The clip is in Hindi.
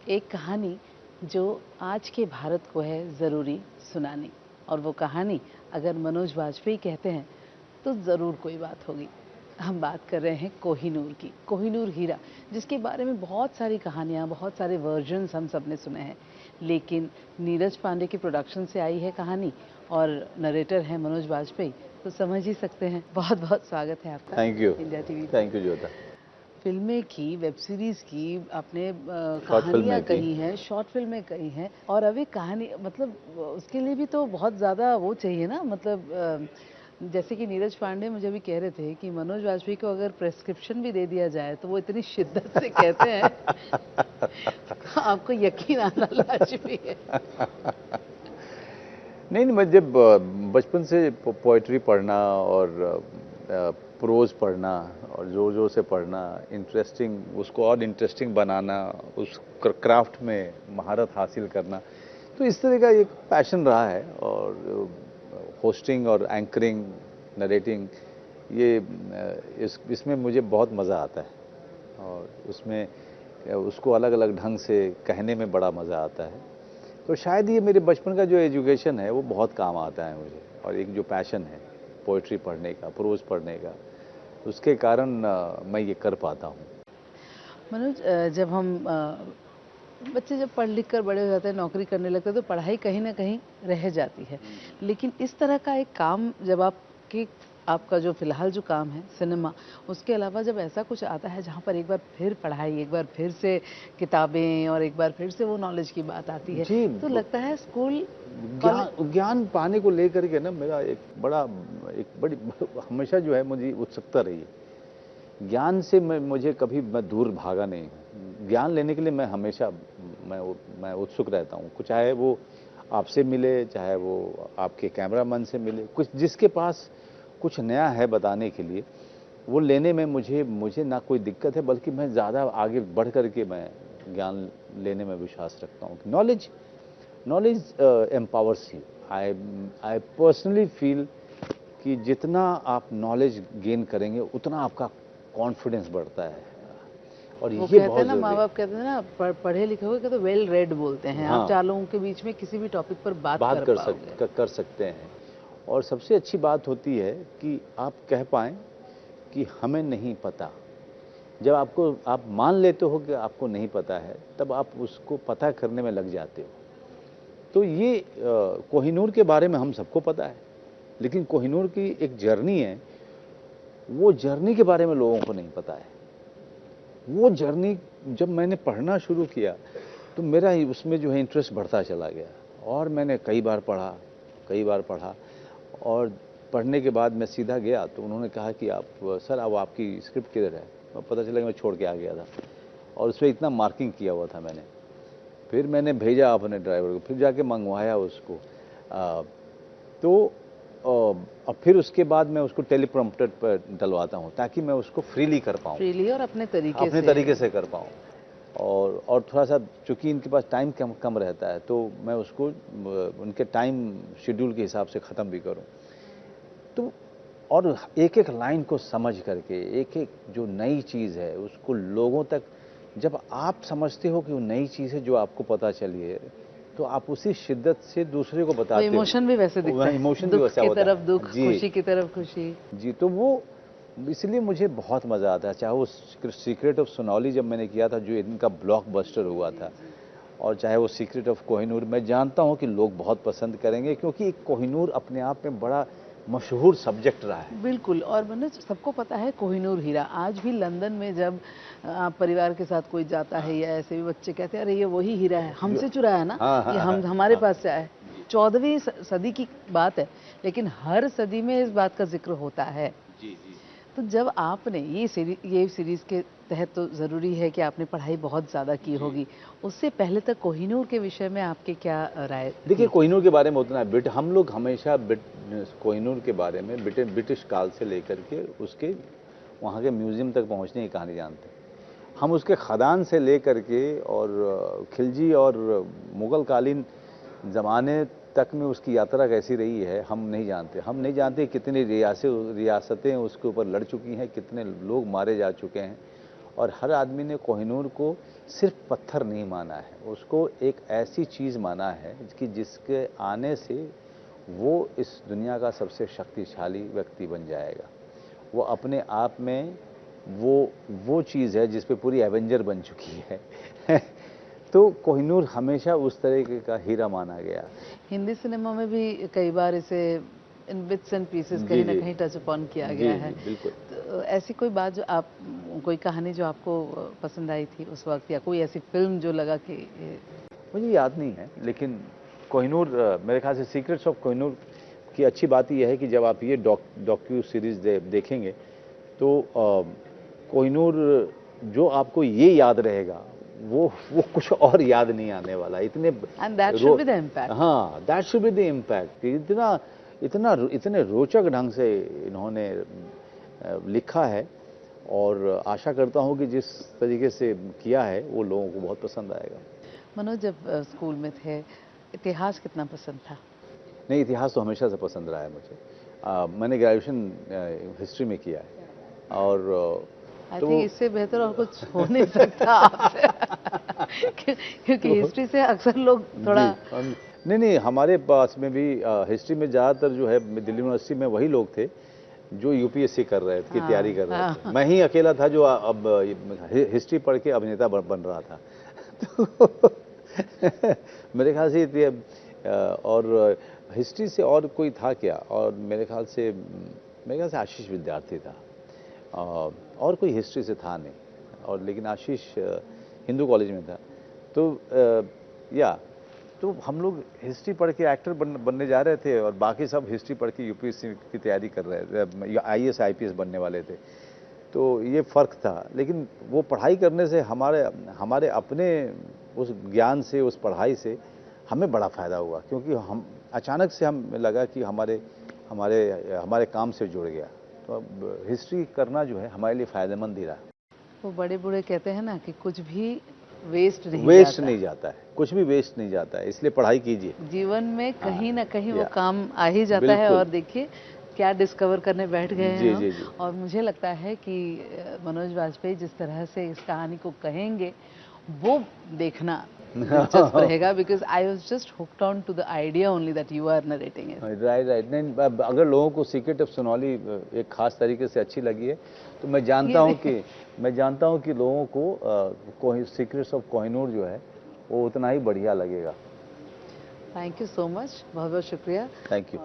एक कहानी जो आज के भारत को है ज़रूरी सुनानी, और वो कहानी अगर मनोज वाजपेयी कहते हैं तो ज़रूर कोई बात होगी। हम बात कर रहे हैं कोहिनूर की, कोहिनूर हीरा, जिसके बारे में बहुत सारी कहानियाँ, बहुत सारे वर्जन्स हम सब ने सुने हैं, लेकिन नीरज पांडे के प्रोडक्शन से आई है कहानी और नरेटर है मनोज वाजपेयी, तो समझ ही सकते हैं। बहुत बहुत स्वागत है आपका। Thank you India TV. Thank you Jyota. फिल्में की, वेब सीरीज की, आपने कहानियाँ कही हैं, शॉर्ट फिल्में कही हैं, और अभी कहानी मतलब उसके लिए भी तो बहुत ज़्यादा वो चाहिए ना, मतलब जैसे कि नीरज पांडे मुझे भी कह रहे थे कि मनोज वाजपेयी को अगर प्रेस्क्रिप्शन भी दे दिया जाए तो वो इतनी शिद्दत से कहते हैं आपको यकीन आना लाजमी है। नहीं, मैं जब बचपन से पोइट्री पढ़ना और प्रोज पढ़ना और जोर जोर से पढ़ना, इंटरेस्टिंग, उसको और इंटरेस्टिंग बनाना, उस क्राफ्ट में महारत हासिल करना, तो इस तरह का एक पैशन रहा है। और होस्टिंग और एंकरिंग, नरेटिंग, ये इसमें मुझे बहुत मज़ा आता है और उसमें उसको अलग अलग ढंग से कहने में बड़ा मज़ा आता है। तो शायद ये मेरे बचपन का जो एजुकेशन है वो बहुत काम आता है मुझे, और एक जो पैशन है पोइट्री पढ़ने का, प्रोज पढ़ने का, उसके कारण मैं ये कर पाता हूँ। मनोज, जब हम बच्चे जब पढ़ लिख कर बड़े हो जाते हैं, नौकरी करने लगते हैं, तो पढ़ाई कहीं ना कहीं रह जाती है, लेकिन इस तरह का एक काम जब आपका जो फिलहाल जो काम है सिनेमा, उसके अलावा जब ऐसा कुछ आता है जहाँ पर एक बार फिर पढ़ाई, एक बार फिर से किताबें और एक बार फिर से वो नॉलेज की बात आती है, तो लगता है स्कूल ज्ञान पाने को लेकर के ना मेरा एक बड़ी हमेशा जो है मुझे उत्सुकता रही है। ज्ञान से मुझे कभी मैं दूर भागा नहीं हूँ। ज्ञान लेने के लिए मैं हमेशा मैं उत्सुक रहता हूँ, चाहे वो आपसे मिले, चाहे वो आपके कैमरामैन से मिले, कुछ जिसके पास कुछ नया है बताने के लिए, वो लेने में मुझे ना कोई दिक्कत है, बल्कि मैं ज़्यादा आगे बढ़ करके मैं ज्ञान लेने में विश्वास रखता हूँ। Knowledge empowers you. I personally feel कि जितना आप नॉलेज गेन करेंगे उतना आपका कॉन्फिडेंस बढ़ता है, और वो ये कहते हैं बहुत ना, माँ बाप कहते हैं ना, पढ़े लिखे हुए कहते वेल रेड बोलते हैं। हाँ, आप चार लोगों के बीच में किसी भी टॉपिक पर बात कर सकते हैं। और सबसे अच्छी बात होती है कि आप कह पाएं कि हमें नहीं पता। जब आप मान लेते हो कि आपको नहीं पता है, तब आप उसको पता करने में लग जाते हो। तो ये कोहिनूर के बारे में हम सबको पता है, लेकिन कोहिनूर की एक जर्नी है, वो जर्नी के बारे में लोगों को नहीं पता है। वो जर्नी जब मैंने पढ़ना शुरू किया तो मेरा उसमें जो है इंटरेस्ट बढ़ता चला गया, और मैंने कई बार पढ़ा, और पढ़ने के बाद मैं सीधा गया तो उन्होंने कहा कि आप सर, अब आपकी स्क्रिप्ट किधर है? और पता चला कि मैं छोड़ के आ गया था, और उसमें इतना मार्किंग किया हुआ था मैंने। फिर मैंने भेजा अपने ड्राइवर को, फिर जाके मंगवाया उसको। तो और फिर उसके बाद मैं उसको टेलीप्रॉम्प्टर पर डलवाता हूँ ताकि मैं उसको फ्रीली कर पाऊँ, फ्रीली और अपने तरीके से कर पाऊँ। और थोड़ा सा चूँकि इनके पास टाइम कम रहता है, तो मैं उसको उनके टाइम शेड्यूल के हिसाब से ख़त्म भी करूँ। तो और एक एक लाइन को समझ करके, एक एक जो नई चीज़ है उसको लोगों तक, जब आप समझते हो कि वो नई चीज़ है जो आपको पता चली है, तो आप उसी शिद्दत से दूसरे को बताते हो। इमोशन भी वैसे दिखता है, इमोशन भी वैसा होता है। दुख की तरफ दुख, खुशी की तरफ खुशी। जी, तो वो इसलिए मुझे बहुत मज़ा आता है। चाहे वो सीक्रेट ऑफ सोनाली जब मैंने किया था, जो इनका ब्लॉकबस्टर हुआ था, और चाहे वो सीक्रेट ऑफ कोहिनूर, मैं जानता हूँ कि लोग बहुत पसंद करेंगे, क्योंकि कोहिनूर अपने आप में बड़ा मशहूर सब्जेक्ट रहा है। बिल्कुल। और मैंने सबको पता है कोहिनूर हीरा, आज भी लंदन में जब आप परिवार के साथ कोई जाता है या ऐसे भी बच्चे कहते हैं, अरे ये वही हीरा है, हमसे चुराया है ना, ये हमारे पास से आया है। 14वीं सदी की बात है, लेकिन हर सदी में इस बात का जिक्र होता है। तो जब आपने ये सीरीज के तहत, तो ज़रूरी है कि आपने पढ़ाई बहुत ज़्यादा की होगी, उससे पहले तक कोहिनूर के विषय में आपके क्या राय? देखिए, कोहिनूर के बारे में उतना है, हम लोग हमेशा कोहिनूर के बारे में ब्रिटिश काल से लेकर के उसके वहाँ के म्यूज़ियम तक पहुँचने की कहानी जानते हैं। हम उसके खदान से लेकर के और खिलजी और मुग़लकालीन ज़माने तक में उसकी यात्रा कैसी रही है हम नहीं जानते। कितनी रियासतें उसके ऊपर लड़ चुकी हैं, कितने लोग मारे जा चुके हैं, और हर आदमी ने कोहिनूर को सिर्फ पत्थर नहीं माना है, उसको एक ऐसी चीज़ माना है कि जिसके आने से वो इस दुनिया का सबसे शक्तिशाली व्यक्ति बन जाएगा। वो अपने आप में वो चीज़ है जिस पे पूरी एवेंजर बन चुकी है। तो कोहिनूर हमेशा उस तरीके का हीरा माना गया। हिंदी सिनेमा में भी कई बार इसे इन बिट्स एंड पीसेस कहीं ना कहीं टच अपॉन किया गया है। बिल्कुल। तो ऐसी कोई बात जो आप, कोई कहानी जो आपको पसंद आई थी उस वक्त, या कोई ऐसी फिल्म जो लगा कि मुझे याद नहीं है, लेकिन कोहिनूर मेरे ख्याल से सीक्रेट्स ऑफ कोहिनूर की अच्छी बात यह है कि जब आप ये डॉक्यू सीरीज देखेंगे तो कोहिनूर जो आपको ये याद रहेगा वो कुछ और याद नहीं आने वाला। इतने and that should be the impact. हाँ, that should be the impact. इतने रोचक ढंग से इन्होंने लिखा है और आशा करता हूँ कि जिस तरीके से किया है वो लोगों को बहुत पसंद आएगा। मनोज, जब स्कूल में थे इतिहास कितना पसंद था? नहीं, इतिहास तो हमेशा से पसंद रहा है मुझे। मैंने ग्रेजुएशन हिस्ट्री में किया है और आई थिंक इससे बेहतर और कुछ हो नहीं सकता आपसे। क्योंकि हिस्ट्री से अक्सर लोग थोड़ा नहीं, हमारे पास में भी हिस्ट्री में ज़्यादातर जो है दिल्ली यूनिवर्सिटी में वही लोग थे जो यूपीएससी कर रहे थे, तैयारी कर रहे थे। मैं ही अकेला था जो अब हिस्ट्री पढ़ के अभिनेता बन रहा था। तो मेरे ख्याल से और हिस्ट्री से और कोई था क्या, और मेरे ख्याल से आशीष विद्यार्थी था और कोई हिस्ट्री से था नहीं, और लेकिन आशीष हिंदू कॉलेज में था। तो हम लोग हिस्ट्री पढ़ के एक्टर बनने जा रहे थे और बाकी सब हिस्ट्री पढ़ के यूपीएससी की तैयारी कर रहे थे, आईएएस आईपीएस बनने वाले थे। तो ये फ़र्क था, लेकिन वो पढ़ाई करने से हमारे अपने उस ज्ञान से, उस पढ़ाई से हमें बड़ा फ़ायदा हुआ, क्योंकि हम अचानक से हमें लगा कि हमारे काम से जुड़ गया। तो अब हिस्ट्री करना जो है हमारे लिए फ़ायदेमंद ही रहा। वो बड़े बूढ़े कहते हैं ना कि कुछ भी वेस्ट नहीं जाता है, कुछ भी वेस्ट नहीं जाता है, इसलिए पढ़ाई कीजिए। जीवन में कहीं ना कहीं वो काम आ ही जाता है। और देखिए क्या डिस्कवर करने बैठ गए हैं हम। जी। और मुझे लगता है कि मनोज वाजपेयी जिस तरह से इस कहानी को कहेंगे वो देखना दिलचस्प रहेगा, because I was just hooked on to the idea only that you are narrating it. Right. नहीं, अगर लोगों को सीक्रेट ऑफ सोनौली एक खास तरीके से अच्छी लगी है तो मैं जानता हूँ कि लोगों को सीक्रेट्स ऑफ कोहिनूर जो है वो उतना ही बढ़िया लगेगा। थैंक यू सो मच, बहुत बहुत शुक्रिया। Thank you.